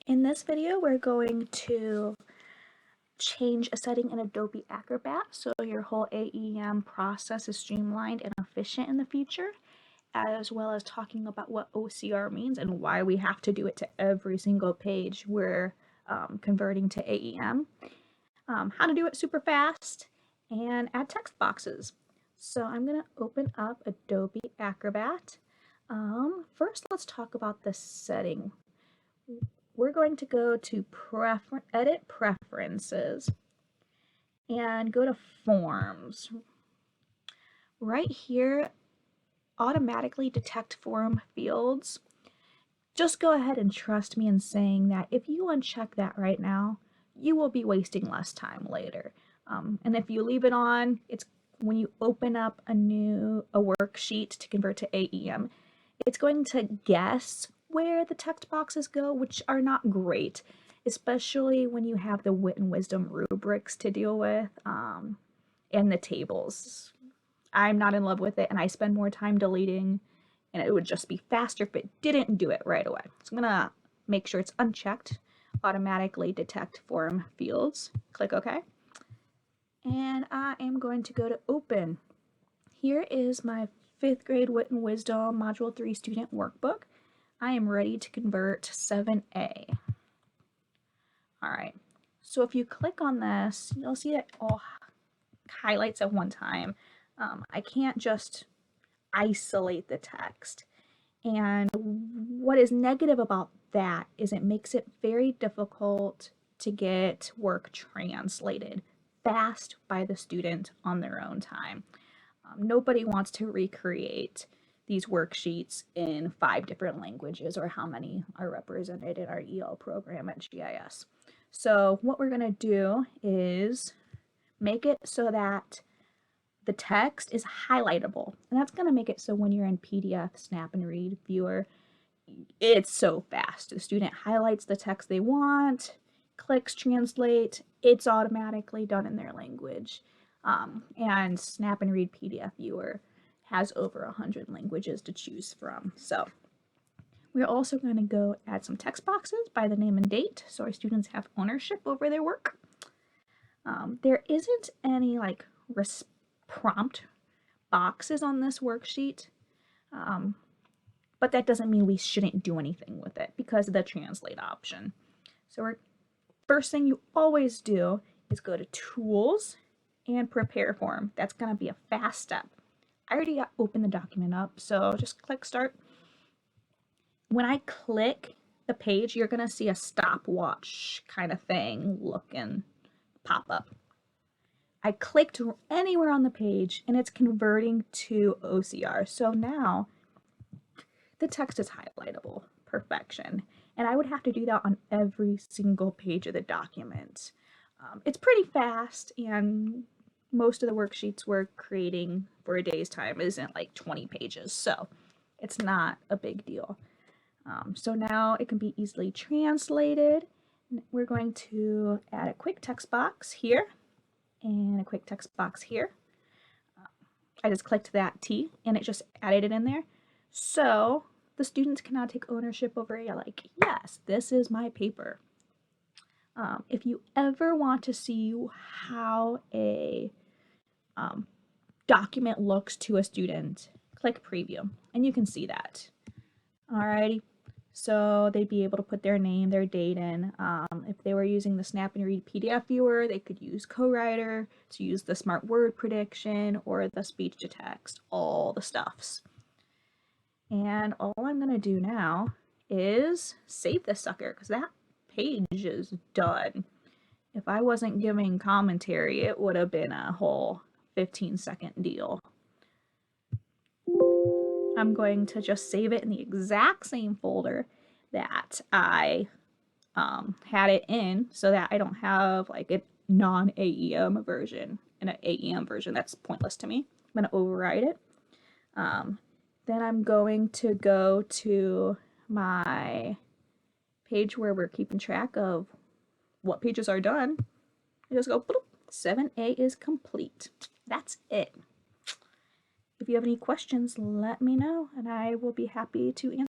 In this video, we're going to change a setting in Adobe Acrobat so your whole AEM process is streamlined and efficient in the future, as well as talking about what OCR means and why we have to do it to every single page we're converting to AEM, how to do it super fast, and add text boxes. So I'm going to open up Adobe Acrobat. First, let's talk about the setting. We're going to go to Edit Preferences and go to Forms. Right here, automatically detect form fields. Just go ahead and trust me in saying that if you uncheck that right now, you will be wasting less time later. And if you leave it on, it's when you open up a worksheet to convert to AEM, it's going to guess where the text boxes go, which are not great, especially when you have the wit and wisdom rubrics to deal with and the tables. I'm not in love with it, and I spend more time deleting, and it would just be faster if it didn't do it right away. So I'm gonna make sure it's unchecked, automatically detect form fields, click OK. And I am going to go to Open. Here is my 5th grade Wit and Wisdom Module 3 student workbook. I am ready to convert 7A. All right, so if you click on this, you'll see that all highlights at one time. I can't just isolate the text. And what is negative about that is it makes it very difficult to get work translated fast by the student on their own time. Nobody wants to recreate these worksheets in 5 different languages, or how many are represented in our EL program at GIS. So what we're going to do is make it so that the text is highlightable, and that's going to make it so when you're in PDF Snap and Read Viewer, it's so fast. The student highlights the text they want, clicks translate, it's automatically done in their language. And Snap and Read PDF Viewer has over 100 languages to choose from. So we're also going to go add some text boxes by the name and date so our students have ownership over their work. There isn't any prompt boxes on this worksheet, but that doesn't mean we shouldn't do anything with it because of the translate option. So first thing you always do is go to Tools and Prepare Form. That's going to be a fast step. I already opened the document up, so just click Start. When I click the page, you're going to see a stopwatch kind of thing looking pop up. I clicked anywhere on the page, and it's converting to OCR. So now the text is highlightable. Perfection. And I would have to do that on every single page of the document. It's pretty fast, and most of the worksheets we're creating for a day's time isn't like 20 pages, so it's not a big deal. So now it can be easily translated. We're going to add a quick text box here and a quick text box here. I just clicked that T and it just added it in there. So the students can now take ownership over it, like, yes, this is my paper. If you ever want to see how a document looks to a student, click Preview, and you can see that. Alrighty, so they'd be able to put their name, their date in. If they were using the Snap and Read PDF Viewer, they could use CoWriter to use the Smart Word Prediction or the Speech to Text, all the stuffs. And all I'm going to do now is save this sucker, because that page is done. If I wasn't giving commentary, it would have been a whole 15-second deal. I'm going to just save it in the exact same folder that I had it in, so that I don't have like a non-AEM version and an AEM version. That's pointless to me. I'm going to override it. Then I'm going to go to my page where we're keeping track of what pages are done. I just go, 7A is complete. That's it. If you have any questions, let me know, and I will be happy to answer.